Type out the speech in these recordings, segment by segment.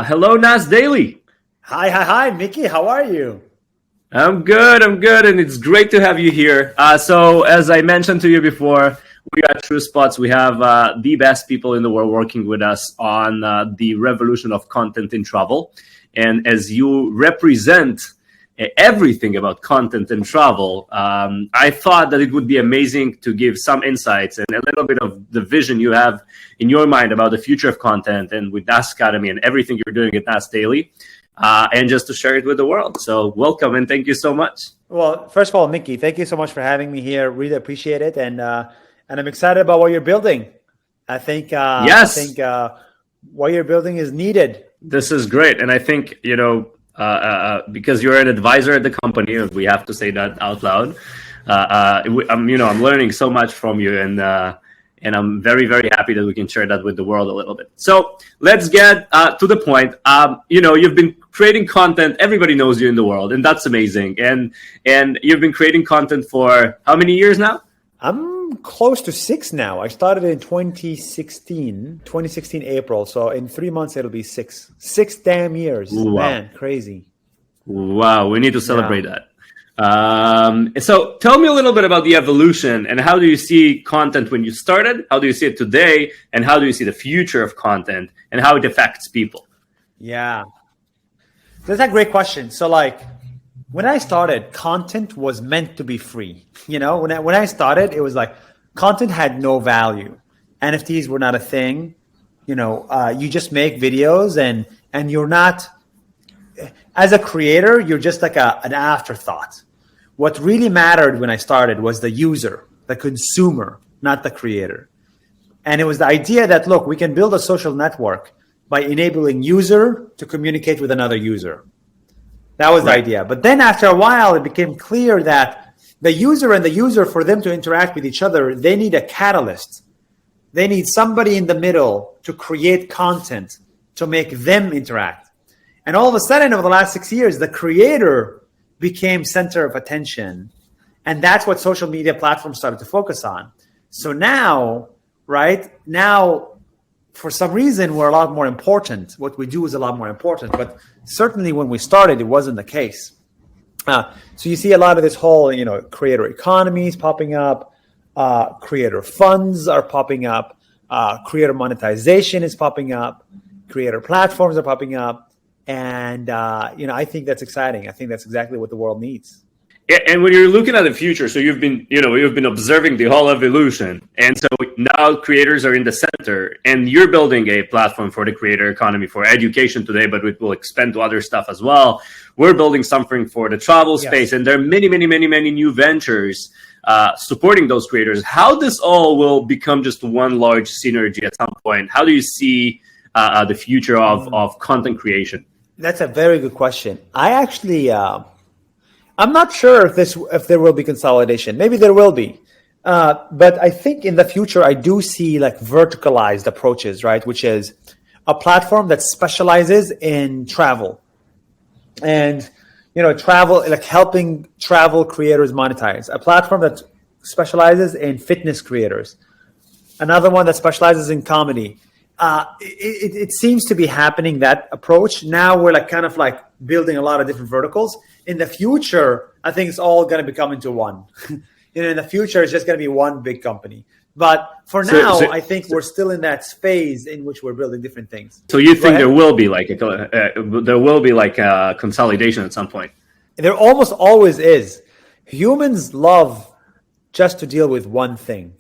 Hello, Nas Daily. Hi, Mickey. How are you? I'm good, and it's great to have you here. So, as I mentioned to you before, we are at TrueSpots. We have the best people in the world working with us on the revolution of content in travel. And as you represent everything about content and travel, I thought that it would be amazing to give some insights and a little bit of the vision you have in your mind about the future of content and with NAS Academy and everything you're doing at NAS Daily, and just to share it with the world. So welcome and thank you so much. Well, first of all, Mickey, thank you so much for having me here. Really appreciate it, and I'm excited about what you're building. I think what you're building is needed. This is great, and I think because you're an advisor at the company, we have to say that out loud. I'm learning so much from you, and I'm very, very happy that we can share that with the world a little bit. So let's get to the point. You've been creating content. Everybody knows you in the world, and that's amazing. And you've been creating content for how many years now? I'm close to 6 now. I started in 2016 April. So in 3 months, it'll be 6 damn years. Wow. Man, crazy. Wow. We need to celebrate that. So tell me a little bit about the evolution and how do you see content when you started? How do you see it today? And how do you see the future of content and how it affects people? Yeah, that's a great question. So when I started, content was meant to be free. When I started, it was like content had no value. NFTs were not a thing. You just make videos and you're not, as a creator, you're just like an afterthought. What really mattered when I started was the user, the consumer, not the creator. And it was the idea that, look, we can build a social network by enabling user to communicate with another user. That was the idea. But then after a while, it became clear that the user, for them to interact with each other, they need a catalyst. They need somebody in the middle to create content to make them interact. And all of a sudden, over the last 6 years, the creator became center of attention. And that's what social media platforms started to focus on. So now, for some reason, we're a lot more important. What we do is a lot more important. But certainly when we started, it wasn't the case. So you see a lot of this whole, creator economies popping up. Creator funds are popping up. Creator monetization is popping up. Creator platforms are popping up. And, I think that's exciting. I think that's exactly what the world needs. Yeah, and when you're looking at the future, so you've been observing the whole evolution. And so now creators are in the center and you're building a platform for the creator economy for education today, but it will expand to other stuff as well. We're building something for the travel space. Yes. And there are many, many, many, many new ventures supporting those creators. How this all will become just one large synergy at some point? How do you see the future of content creation? That's a very good question. I actually, I'm not sure if there will be consolidation. Maybe there will be, but I think in the future I do see verticalized approaches, right? Which is a platform that specializes in travel, and travel, helping travel creators monetize. A platform that specializes in fitness creators. Another one that specializes in comedy. It seems to be happening, that approach. Now we're building a lot of different verticals. In the future, I think it's all going to become into one. In the future, it's just going to be one big company. But for now, I think we're still in that phase in which we're building different things. So you think there will be a consolidation at some point? There almost always is. Humans love just to deal with one thing,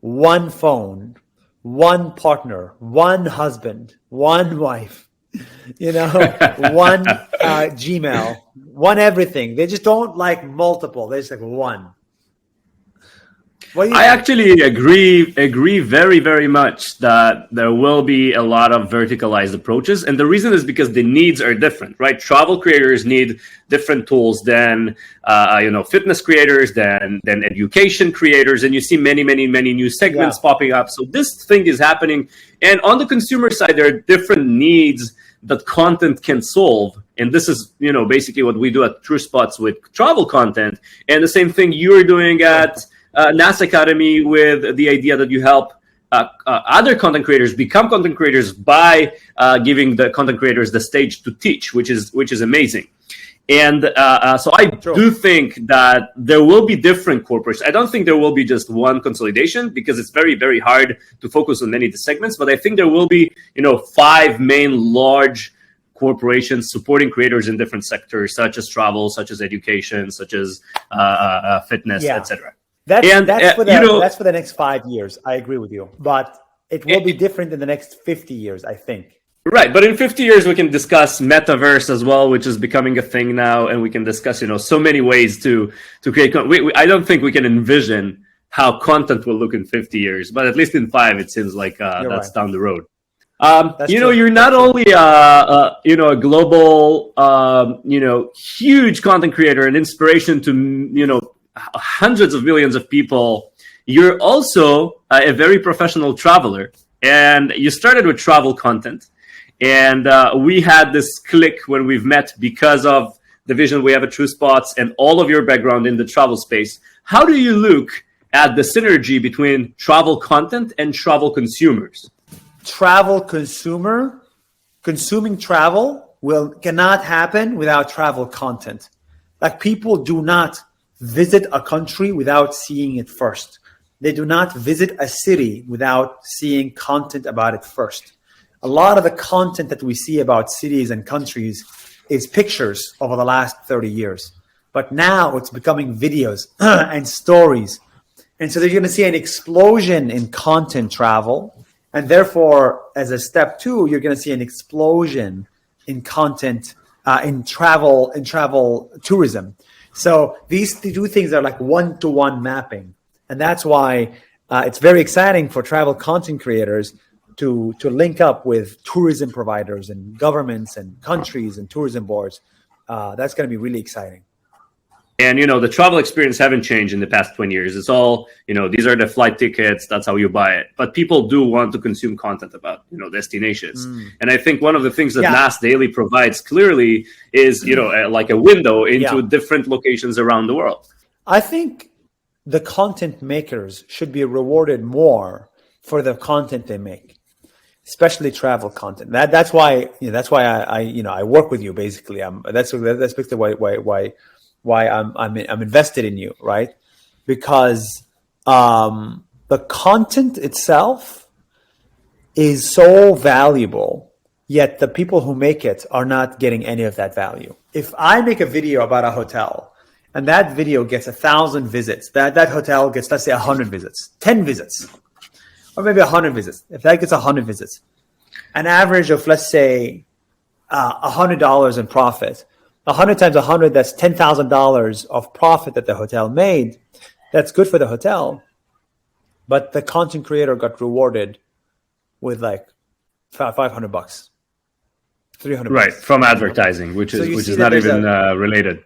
one phone, one partner, one husband, one wife, one Gmail, one everything. They just don't like multiple. They just like one. I actually agree very, very much that there will be a lot of verticalized approaches. And the reason is because the needs are different, right? Travel creators need different tools than, fitness creators, than education creators. And you see many, many, many new segments popping up. So this thing is happening. And on the consumer side, there are different needs that content can solve. And this is, basically what we do at TrueSpots with travel content. And the same thing you're doing at NAS Academy with the idea that you help other content creators become content creators by giving the content creators the stage to teach, which is amazing. And so I do think that there will be different corporations. I don't think there will be just one consolidation, because it's very, very hard to focus on any of the segments. But I think there will be, 5 main large corporations supporting creators in different sectors, such as travel, such as education, such as fitness, etc. That's for the next 5 years. I agree with you, but it will be different in the next 50 years, I think. Right, but in 50 years we can discuss metaverse as well, which is becoming a thing now, and we can discuss, so many ways to create. I don't think we can envision how content will look in 50 years, but at least in 5, it seems like that's right. Down the road. You're not only a global, huge content creator and inspiration to hundreds of millions of people. You're also a very professional traveler, and you started with travel content. And we had this click when we've met because of the vision we have at TrueSpots and all of your background in the travel space. How do you look at the synergy between travel content and travel consumers? Travel consuming travel cannot happen without travel content. Like, people do not visit a country without seeing it first. They do not visit a city without seeing content about it first. A lot of the content that we see about cities and countries is pictures over the last 30 years. But now it's becoming videos and stories. And so they're going to see an explosion in content travel. And therefore, as a step 2, you're going to see an explosion in content in travel tourism. So these 2 things are like one-to-one mapping. And that's why it's very exciting for travel content creators to link up with tourism providers and governments and countries and tourism boards. That's going to be really exciting. And, the travel experience haven't changed in the past 20 years. It's all, these are the flight tickets. That's how you buy it. But people do want to consume content about, destinations. And I think one of the things that Nas Daily provides clearly is, like a window into different locations around the world. I think the content makers should be rewarded more for the content they make, especially travel content. That's why I work with you. Basically, that's basically why I'm invested in you, right? Because the content itself is so valuable, yet the people who make it are not getting any of that value. If I make a video about a hotel and that video gets 1,000 visits, that hotel gets, let's say, 100 visits, 10 visits, or maybe 100 visits. If that gets 100 visits, an average of, let's say, $100 in profit, 100 times 100, that's $10,000 of profit that the hotel made. That's good for the hotel. But the content creator got rewarded with like $500, $300. Right, from advertising, which is not even related.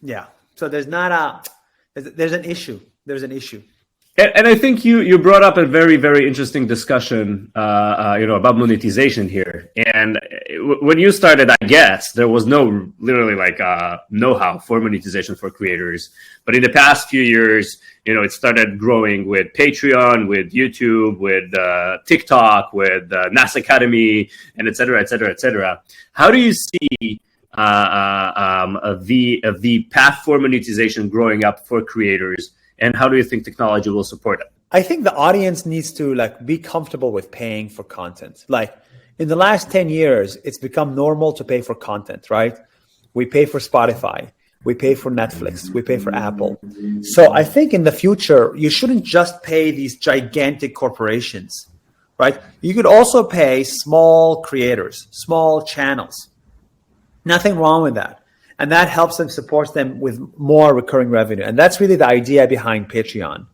Yeah. So there's an issue. There's an issue. And I think you brought up a very, very interesting discussion, about monetization here. And when you started, I guess there was no literally like know-how for monetization for creators. But in the past few years, it started growing with Patreon, with YouTube, with TikTok, with Nas Academy, and et cetera, et cetera, et cetera. How do you see the path for monetization growing up for creators? And how do you think technology will support it? I think the audience needs to be comfortable with paying for content. Like, in the last 10 years, it's become normal to pay for content, right? We pay for Spotify, we pay for Netflix, we pay for Apple. So I think in the future, you shouldn't just pay these gigantic corporations, right? You could also pay small creators, small channels. Nothing wrong with that. And that helps them, supports them with more recurring revenue. And that's really the idea behind Patreon.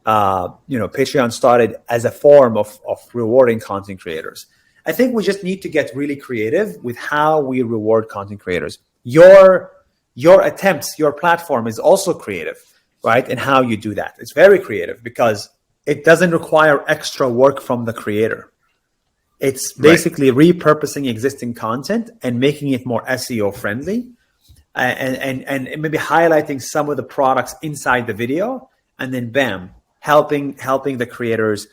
Patreon started as a form of rewarding content creators. I think we just need to get really creative with how we reward content creators. Your attempts, your platform is also creative, right? And how you do that. It's very creative because it doesn't require extra work from the creator. It's basically repurposing existing content and making it more SEO friendly. And maybe highlighting some of the products inside the video, and then bam, helping the creators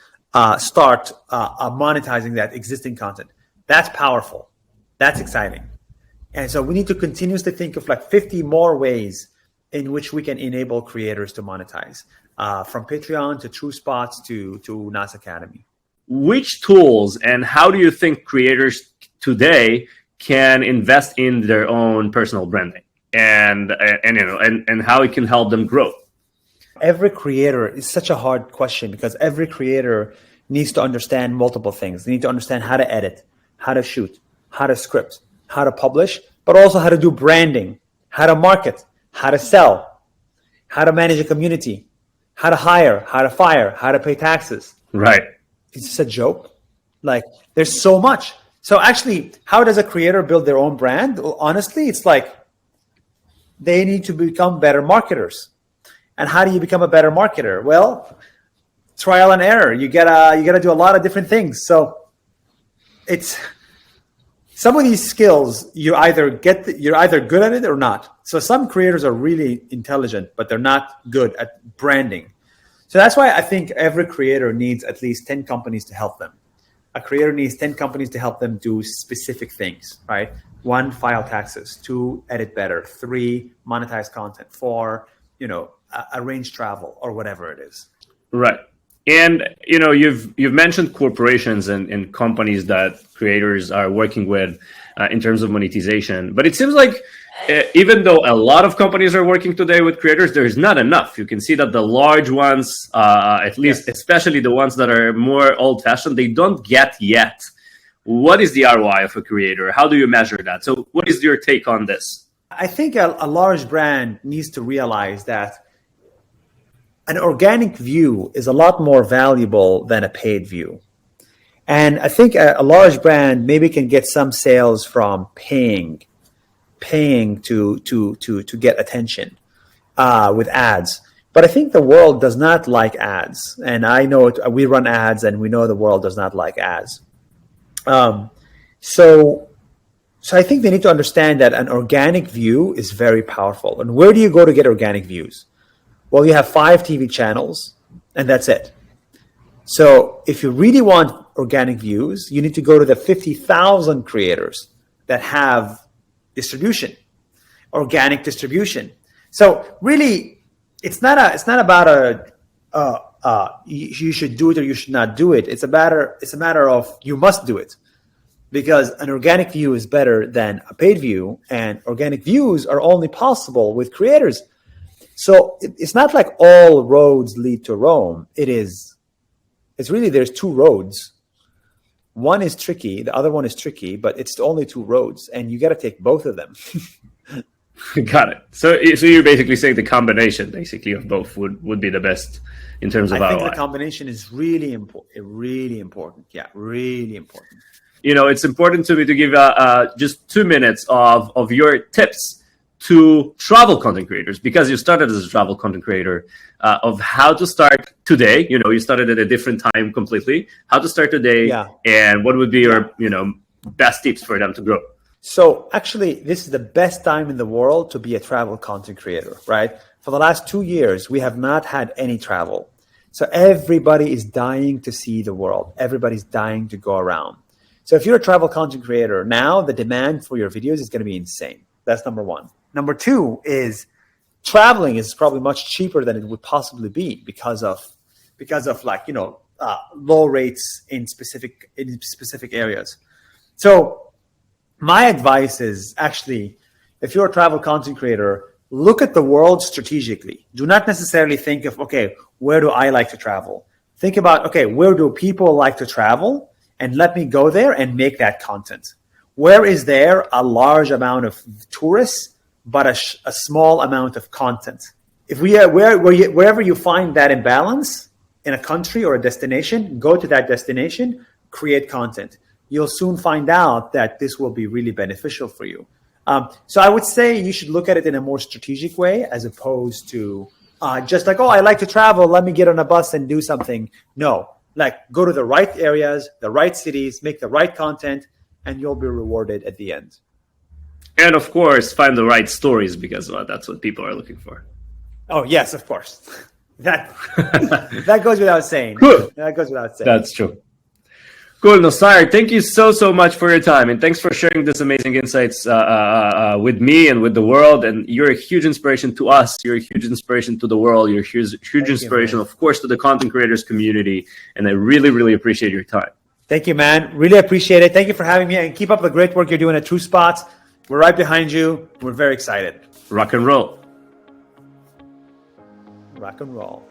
start monetizing that existing content. That's powerful. That's exciting. And so we need to continuously think of like 50 more ways in which we can enable creators to monetize, from Patreon to TrueSpots to Nas Academy. Which tools and how do you think creators today can invest in their own personal branding and how it can help them grow? Every creator is such a hard question because every creator needs to understand multiple things. They need to understand how to edit, how to shoot, how to script, how to publish, but also how to do branding, how to market, how to sell, how to manage a community, how to hire, how to fire, how to pay taxes. Right. It's just a joke. Like, there's so much. So actually, how does a creator build their own brand? Well, honestly, it's like they need to become better marketers. And how do you become a better marketer? Well, trial and error. You gotta do a lot of different things. So it's some of these skills you're either good at it or not. So some creators are really intelligent, but they're not good at branding. So that's why I think every creator needs at least 10 companies to help them. A creator needs 10 companies to help them do specific things, right? 1, file taxes. 2, edit better. 3, monetize content. 4, arrange travel or whatever it is. Right. And, you've mentioned corporations and companies that creators are working with in terms of monetization. But it seems like even though a lot of companies are working today with creators, there is not enough. You can see that the large ones, at least, especially the ones that are more old-fashioned, they don't get yet. What is the ROI of a creator? How do you measure that? So what is your take on this? I think a large brand needs to realize that an organic view is a lot more valuable than a paid view. And I think a large brand maybe can get some sales from paying to get attention with ads. But I think the world does not like ads. And I know we run ads and we know the world does not like ads. So I think they need to understand that an organic view is very powerful. And where do you go to get organic views? Well, you have 5 TV channels and that's it. So if you really want organic views, you need to go to the 50,000 creators that have distribution, organic distribution. So really, it's not about you should do it or you should not do it. It's a matter of you must do it, because an organic view is better than a paid view, and organic views are only possible with creators. So it's not like all roads lead to Rome. It's really, there's 2 roads. One is tricky, the other one is tricky, but it's only 2 roads, and you got to take both of them. Got it. So you're basically saying the combination, basically, of both would be the best in terms of ROI. I think the combination is really important. Really important. Yeah, really important. It's important to me to give just 2 minutes of your tips to travel content creators, because you started as a travel content creator, of how to start today. You started at a different time completely. How to start today, and what would be your best tips for them to grow? So actually, this is the best time in the world to be a travel content creator, right? For the last 2 years, we have not had any travel. So everybody is dying to see the world. Everybody's dying to go around. So if you're a travel content creator, now the demand for your videos is going to be insane. That's number 1. Number 2 is traveling is probably much cheaper than it would possibly be because of low rates in specific areas. So my advice is actually, if you're a travel content creator, look at the world strategically. Do not necessarily think of, okay, where do I like to travel? Think about, okay, where do people like to travel? And let me go there and make that content. Where is there a large amount of tourists, but a small amount of content? If wherever you find that imbalance in a country or a destination, go to that destination, create content. You'll soon find out that this will be really beneficial for you. So I would say you should look at it in a more strategic way, as opposed to just like, oh, I like to travel, let me get on a bus and do something. No, like go to the right areas, the right cities, make the right content, and you'll be rewarded at the end. And of course, find the right stories, because that's what people are looking for. Oh, yes, of course. That that goes without saying. Cool. That goes without saying. That's true. Cool, Nuseir. Thank you so much for your time, and thanks for sharing this amazing insights with me and with the world. And you're a huge inspiration to us. You're a huge inspiration to the world. You're a huge inspiration, of course, to the content creators community. And I really appreciate your time. Thank you, man. Really appreciate it. Thank you for having me, and keep up the great work you're doing at TrueSpots. We're right behind you. We're very excited. Rock and roll. Rock and roll.